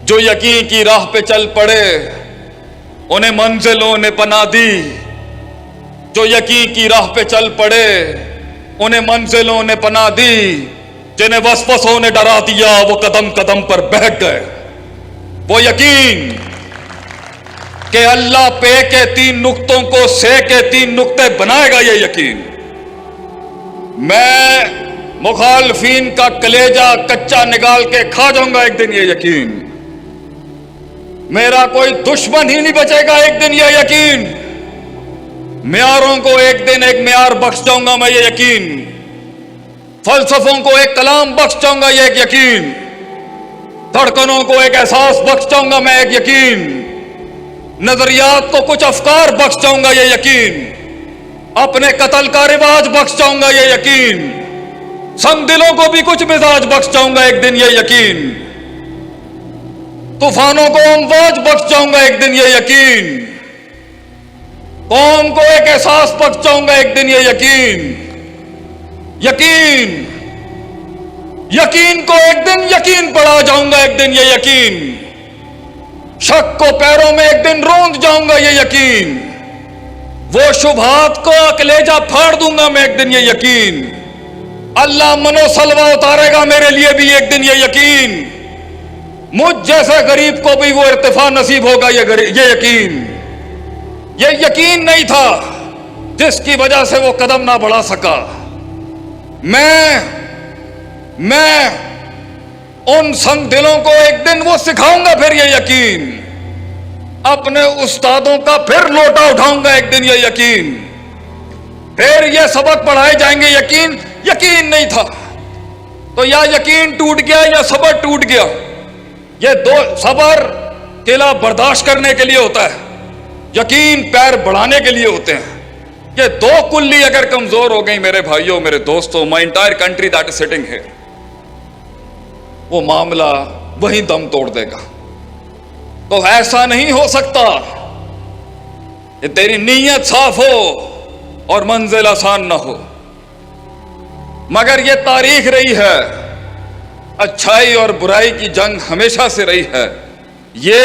جو یقین کی راہ پہ چل پڑے انہیں منزلوں نے پناہ دی، جو یقین کی راہ پہ چل پڑے انہیں منزلوں نے پناہ دی، جنہیں وسوسوں نے ڈرا دیا وہ قدم قدم پر بیٹھ گئے۔ وہ یقین کہ اللہ پے کے 3 نقطوں کو سے کے 3 نقطے بنائے گا، یہ یقین۔ میں مخالفین کا کلیجہ کچا نکال کے کھا جاؤں گا ایک دن، یہ یقین۔ میرا کوئی دشمن ہی نہیں بچے گا ایک دن، یہ یقین۔ معیاروں کو ایک دن ایک معیار بخش جاؤں گا میں، یہ یقین۔ فلسفوں کو ایک کلام بخش جاؤں گا، یہ ایک یقین۔ دھڑکنوں کو ایک احساس بخش جاؤں گا میں، ایک یقین۔ نظریات کو کچھ افکار بخش جاؤں گا، یہ یقین۔ اپنے قتل کا رواج بخش جاؤں گا، یہ یقین۔ سنگ دلوں کو بھی کچھ مزاج بخش جاؤں گا ایک دن، یہ یقین۔ طوفانوں کو امواج بخش جاؤں گا ایک دن، یہ یقین۔ قوم کو ایک احساس بخش جاؤں گا ایک دن، یہ یقین۔ یقین یقین کو ایک دن یقین پڑھا جاؤں گا ایک دن، یہ یقین۔ شک کو پیروں میں ایک دن روند جاؤں گا، یہ یقین۔ وہ شبہات کو کلیجہ پھاڑ دوں گا میں ایک دن، یہ یقین۔ اللہ منو سلوہ اتارے گا میرے لیے بھی ایک دن، یہ یقین۔ مجھ جیسے غریب کو بھی وہ ارتفاع نصیب ہوگا، یہ یقین۔ یہ یقین نہیں تھا جس کی وجہ سے وہ قدم نہ بڑھا سکا۔ میں ان سنگ دلوں کو ایک دن وہ سکھاؤں گا پھر، یہ یقین۔ اپنے استادوں کا پھر لوٹا اٹھاؤں گا ایک دن، یہ یقین۔ پھر یہ سبق پڑھائے جائیں گے، یقین نہیں تھا تو یا یقین ٹوٹ گیا یا صبر ٹوٹ گیا۔ یہ دو، صبر قلعہ برداشت کرنے کے لیے ہوتا ہے، یقین پیر بڑھانے کے لیے ہوتے ہیں۔ یہ 2 کلی اگر کمزور ہو گئی میرے بھائیوں، میرے دوستوں، my entire country that is sitting here، وہ معاملہ وہیں دم توڑ دے گا۔ تو ایسا نہیں ہو سکتا کہ تیری نیت صاف ہو اور منزل آسان نہ ہو، مگر یہ تاریخ رہی ہے، اچھائی اور برائی کی جنگ ہمیشہ سے رہی ہے۔ یہ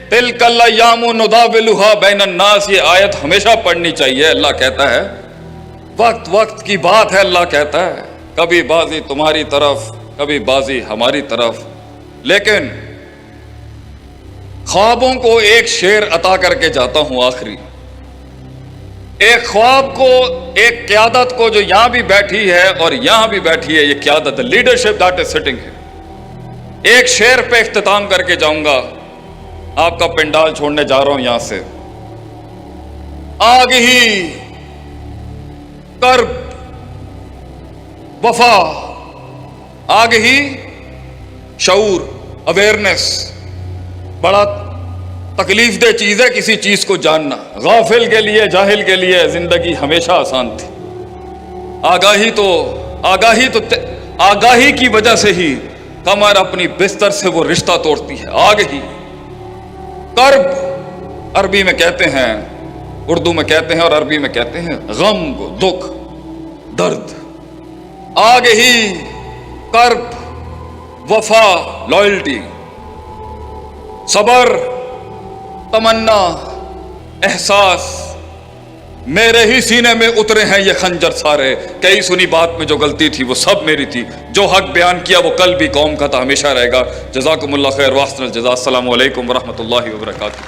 تلک الایام نداولها بین الناس، یہ آیت ہمیشہ پڑھنی چاہیے۔ اللہ کہتا ہے وقت وقت کی بات ہے، اللہ کہتا ہے کبھی بازی تمہاری طرف کبھی بازی ہماری طرف۔ لیکن خوابوں کو ایک شعر عطا کر کے جاتا ہوں آخری، ایک خواب کو، ایک قیادت کو جو یہاں بھی بیٹھی ہے اور یہاں بھی بیٹھی ہے، یہ قیادت لیڈرشپ دیٹ از سٹنگ ہے، ایک شعر پہ اختتام کر کے جاؤں گا۔ آپ کا پنڈال چھوڑنے جا رہا ہوں یہاں سے۔ آگ ہی، کرب، وفا، آگ ہی، شعور، اویئرنیس، بڑا تکلیف دہ چیز ہے کسی چیز کو جاننا۔ غافل کے لیے، جاہل کے لیے زندگی ہمیشہ آسان تھی۔ آگاہی کی وجہ سے ہی قمر اپنی بستر سے وہ رشتہ توڑتی ہے۔ آگ ہی، کرب عربی میں کہتے ہیں، اردو میں کہتے ہیں اور عربی میں کہتے ہیں غم کو، دکھ، درد۔ آگ ہی، کرب، وفا، لائلٹی، صبر، تمنا، احساس، میرے ہی سینے میں اترے ہیں یہ خنجر سارے۔ کئی سنی بات میں جو غلطی تھی وہ سب میری تھی، جو حق بیان کیا وہ کل بھی قوم کا تھا، ہمیشہ رہے گا۔ جزاکم اللہ خیر، واحسن الجزاء۔ السلام علیکم ورحمۃ اللہ وبرکاتہ۔